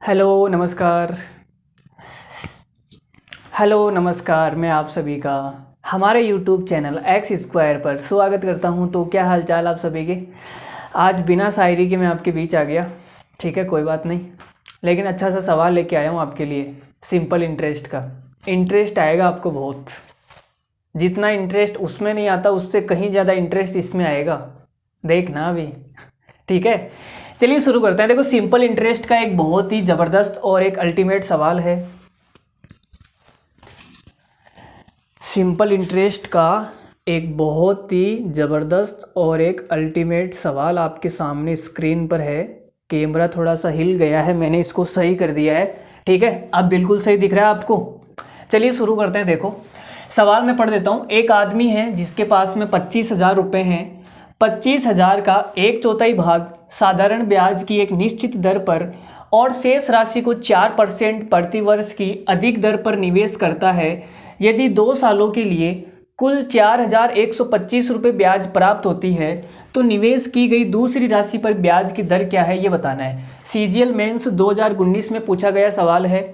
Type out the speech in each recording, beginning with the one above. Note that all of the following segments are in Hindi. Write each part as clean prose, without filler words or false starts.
हेलो नमस्कार। हेलो नमस्कार, मैं आप सभी का हमारे यूट्यूब चैनल एक्स स्क्वायर पर स्वागत करता हूं। तो क्या हाल चाल आप सभी के। आज बिना शायरी के मैं आपके बीच आ गया, ठीक है, कोई बात नहीं, लेकिन अच्छा सा सवाल लेके आया हूं आपके लिए। सिंपल इंटरेस्ट का इंटरेस्ट आएगा आपको बहुत, जितना इंटरेस्ट उसमें नहीं आता उससे कहीं ज़्यादा इंटरेस्ट इसमें आएगा, देखना अभी, ठीक है। चलिए शुरू करते हैं। देखो, सिंपल इंटरेस्ट का एक बहुत ही ज़बरदस्त और एक अल्टीमेट सवाल है। सिंपल इंटरेस्ट का एक बहुत ही ज़बरदस्त और एक अल्टीमेट सवाल आपके सामने स्क्रीन पर है। कैमरा थोड़ा सा हिल गया है, मैंने इसको सही कर दिया है, ठीक है, अब बिल्कुल सही दिख रहा है आपको। चलिए शुरू करते हैं। देखो, सवाल मैं पढ़ देता हूँ। एक आदमी है जिसके पास में 25,000 रुपये हैं। 25,000 का 1/4 भाग साधारण ब्याज की एक निश्चित दर पर और शेष राशि को 4% प्रतिवर्ष की अधिक दर पर निवेश करता है। यदि 2 सालों के लिए कुल 4,125 रुपये ब्याज प्राप्त होती है तो निवेश की गई दूसरी राशि पर ब्याज की दर क्या है, ये बताना है। CGL मेंस 2019 में पूछा गया सवाल है।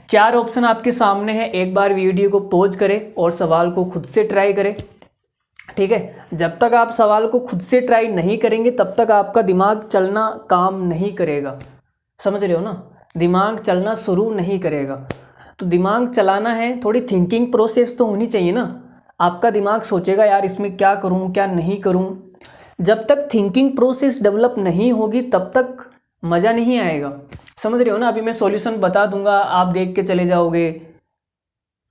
4 ऑप्शन आपके सामने है। एक बार वीडियो को पॉज करें और सवाल को खुद से ट्राई करें, ठीक है। जब तक आप सवाल को खुद से ट्राई नहीं करेंगे तब तक आपका दिमाग चलना काम नहीं करेगा, समझ रहे हो ना। दिमाग चलना शुरू नहीं करेगा, तो दिमाग चलाना है, थोड़ी थिंकिंग प्रोसेस तो होनी चाहिए ना। आपका दिमाग सोचेगा यार इसमें क्या करूं क्या नहीं करूं। जब तक थिंकिंग प्रोसेस डेवलप नहीं होगी तब तक मज़ा नहीं आएगा, समझ रहे हो ना। अभी मैं सॉल्यूशन बता दूंगा, आप देख के चले जाओगे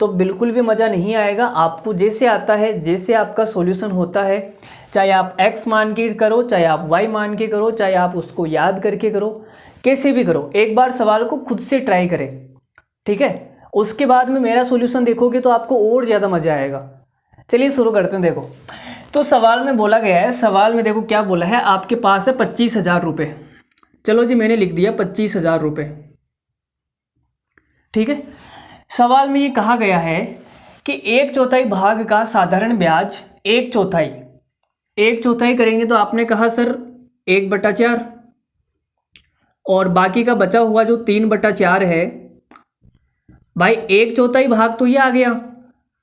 तो बिल्कुल भी मज़ा नहीं आएगा। आपको जैसे आता है, जैसे आपका सॉल्यूशन होता है, चाहे आप x मान के करो, चाहे आप y मान के करो, चाहे आप उसको याद करके करो, कैसे भी करो, एक बार सवाल को खुद से ट्राई करें, ठीक है। उसके बाद में मेरा सॉल्यूशन देखोगे तो आपको और ज़्यादा मज़ा आएगा। चलिए शुरू करते हैं। देखो, तो सवाल में बोला गया है, सवाल में देखो क्या बोला है। आपके पास है 25,000 रुपये। चलो जी, मैंने लिख दिया 25,000 रुपये, ठीक है। सवाल में ये कहा गया है कि 1/4 भाग का साधारण ब्याज 1/4, 1/4 करेंगे तो आपने कहा सर 1/4, और बाकी का बचा हुआ जो 3/4 है, भाई 1/4 भाग तो ये आ गया,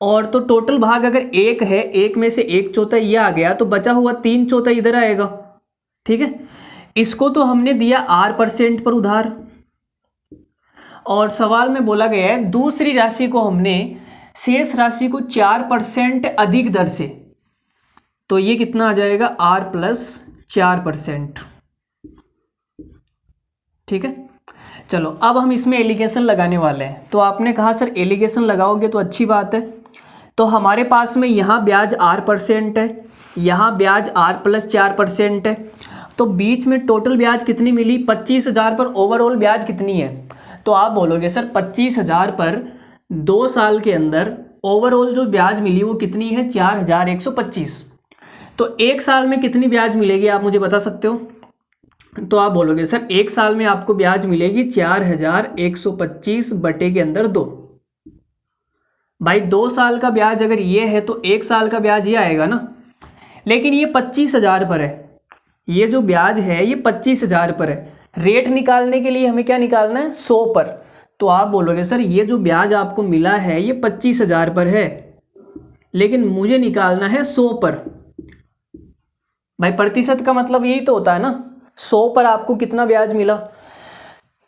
और तो टोटल भाग अगर 1 है, 1 में से 1/4 ये आ गया, तो बचा हुआ 3/4 इधर आएगा, ठीक है। इसको तो हमने दिया R% पर उधार, और सवाल में बोला गया है दूसरी राशि को हमने शेष राशि को 4% अधिक दर से, तो ये कितना आ जाएगा R+4%, ठीक है। चलो अब हम इसमें एलिगेशन लगाने वाले हैं। तो आपने कहा सर एलिगेशन लगाओगे तो अच्छी बात है। तो हमारे पास में यहाँ ब्याज R% है, यहाँ ब्याज R+4% है, तो बीच में टोटल ब्याज कितनी मिली 25,000 पर। ओवरऑल ब्याज कितनी है, तो आप बोलोगे सर 25,000 पर 2 साल के अंदर ओवरऑल जो ब्याज मिली वो कितनी है 4,125। तो 1 साल में कितनी ब्याज मिलेगी आप मुझे बता सकते हो। तो आप बोलोगे सर 1 साल में आपको ब्याज मिलेगी 4,125 बटे के अंदर 2। भाई 2 साल का ब्याज अगर ये है तो 1 साल का ब्याज ये आएगा ना, लेकिन ये 25,000 पर है। ये जो ब्याज है ये 25,000 पर है। रेट निकालने के लिए हमें क्या निकालना है 100 पर। तो आप बोलोगे सर ये जो ब्याज आपको मिला है ये 25,000 पर है, लेकिन मुझे निकालना है 100 पर। भाई प्रतिशत का मतलब यही तो होता है ना, 100 पर आपको कितना ब्याज मिला।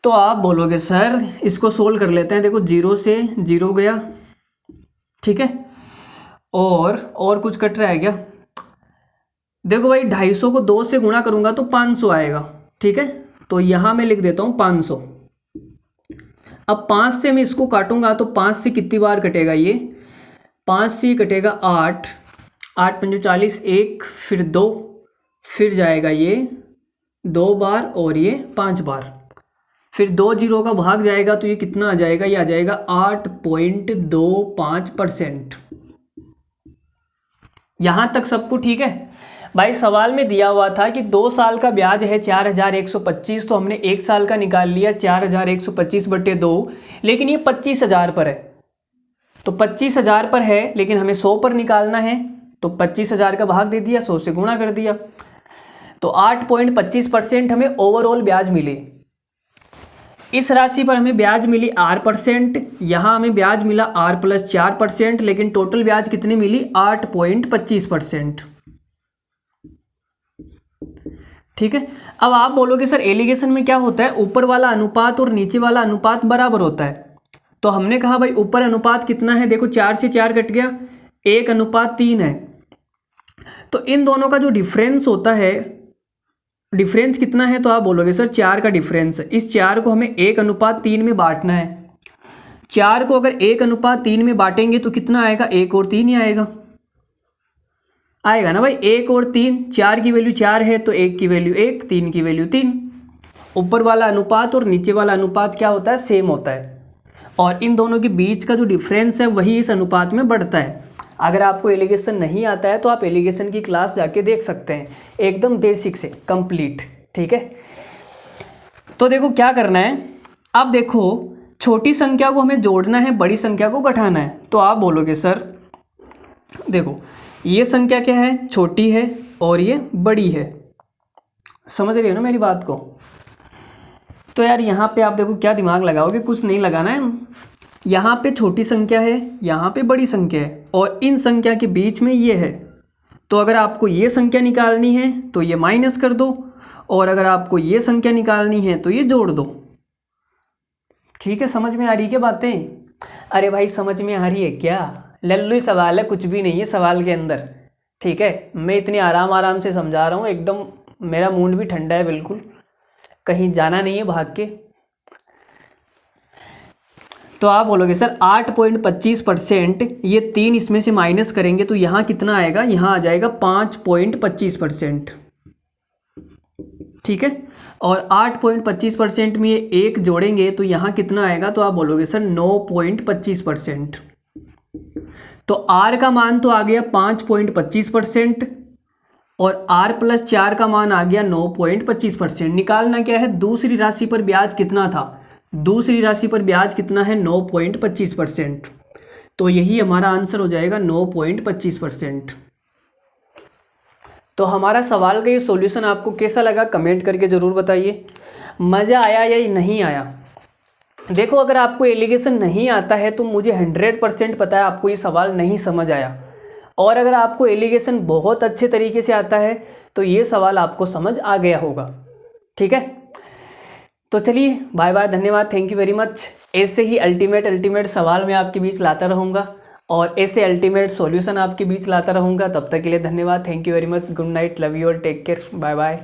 तो आप बोलोगे सर इसको सोल्व कर लेते हैं। देखो 0 से 0 गया, ठीक है, और कुछ कट रहा है क्या। देखो भाई 250 को 2 से गुणा करूंगा तो 500 आएगा, ठीक है। तो यहाँ मैं लिख देता हूँ 500। अब 5 से मैं इसको काटूंगा तो 5 से कितनी बार कटेगा ये, 5 से कटेगा 8, 8 पंजे 40, 1 फिर 2, फिर जाएगा ये 2 बार और ये 5 बार, फिर 2 जीरो का भाग जाएगा तो ये कितना आ जाएगा, ये आ जाएगा 8.25%। यहाँ तक सबको ठीक है। भाई सवाल में दिया हुआ था कि 2 साल का ब्याज है 4,125, तो हमने 1 साल का निकाल लिया 4,125 बटे 2, लेकिन ये 25,000 पर है। तो 25,000 पर है लेकिन हमें 100 पर निकालना है, तो 25,000 का भाग दे दिया, 100 से गुणा कर दिया, तो 8.25% हमें ओवरऑल ब्याज मिली। इस राशि पर हमें ब्याज मिली R%, यहाँ हमें ब्याज मिला R+4%, लेकिन टोटल ब्याज कितनी मिली 8.25%। ठीक है। अब आप बोलोगे सर एलिगेशन में क्या होता है, ऊपर वाला अनुपात और नीचे वाला अनुपात बराबर होता है। तो हमने कहा भाई ऊपर अनुपात कितना है, देखो 4 से 4 कट गया, 1:3 है। तो इन दोनों का जो डिफरेंस होता है, डिफरेंस कितना है, तो आप बोलोगे सर 4 का डिफरेंस है। इस 4 को हमें 1:3 में बांटना है। 4 को अगर 1:3 में बांटेंगे तो कितना आएगा, 1 और 3 ही आएगा ना भाई, 1 और 3, 4 की वैल्यू 4 है तो 1 की वैल्यू 1, 3 की वैल्यू 3। ऊपर वाला अनुपात और नीचे वाला अनुपात क्या होता है, सेम होता है, और इन दोनों के बीच का जो डिफरेंस है वही इस अनुपात में बढ़ता है। अगर आपको एलिगेशन नहीं आता है तो आप एलिगेशन की क्लास जाके देख सकते हैं, एकदम बेसिक से कंप्लीट। ठीक है, तो देखो क्या करना है। अब देखो छोटी संख्या को हमें जोड़ना है, बड़ी संख्या को घटाना है। तो आप बोलोगे सर देखो ये संख्या क्या है, छोटी है, और ये बड़ी है। समझ रहे हो ना मेरी बात को। तो यार यहाँ पे आप देखो क्या दिमाग लगाओगे, कुछ नहीं लगाना है। यहाँ पे छोटी संख्या है, यहाँ पे बड़ी संख्या है, और इन संख्या के बीच में ये है। तो अगर आपको ये संख्या निकालनी है तो ये माइनस कर दो, और अगर आपको ये संख्या निकालनी है तो ये जोड़ दो। ठीक है, समझ में आ रही है क्या बातें? अरे भाई समझ में आ रही है क्या? लल्लू सवाल है, कुछ भी नहीं है सवाल के अंदर। ठीक है, मैं इतनी आराम से समझा रहा हूँ, एकदम मेरा मूड भी ठंडा है, बिल्कुल कहीं जाना नहीं है भाग के। तो आप बोलोगे सर 8.25%, ये 3 इसमें से माइनस करेंगे तो यहाँ कितना आएगा, यहाँ आ जाएगा 5.25%। ठीक है, और 8.25% में ये 1 जोड़ेंगे तो यहाँ कितना आएगा, तो आप बोलोगे सर 9.25%। तो R का मान तो आ गया 5.25%, और R+4 का मान आ गया 9.25%। निकालना क्या है, दूसरी राशि पर ब्याज कितना था, दूसरी राशि पर ब्याज कितना है 9.25%। तो यही हमारा आंसर हो जाएगा 9.25%। तो हमारा सवाल का ये सॉल्यूशन आपको कैसा लगा कमेंट करके ज़रूर बताइए। मज़ा आया या नहीं आया? देखो अगर आपको एलिगेशन नहीं आता है तो मुझे 100% पता है आपको ये सवाल नहीं समझ आया, और अगर आपको एलिगेशन बहुत अच्छे तरीके से आता है तो ये सवाल आपको समझ आ गया होगा। ठीक है, तो चलिए बाय बाय, धन्यवाद, थैंक यू वेरी मच। ऐसे ही अल्टीमेट सवाल मैं आपके बीच लाता रहूँगा, और ऐसे अल्टीमेट सॉल्यूशन आपके बीच लाता रहूँगा। तब तक के लिए धन्यवाद, thank you very much, good night, love you और टेक केयर, बाय बाय।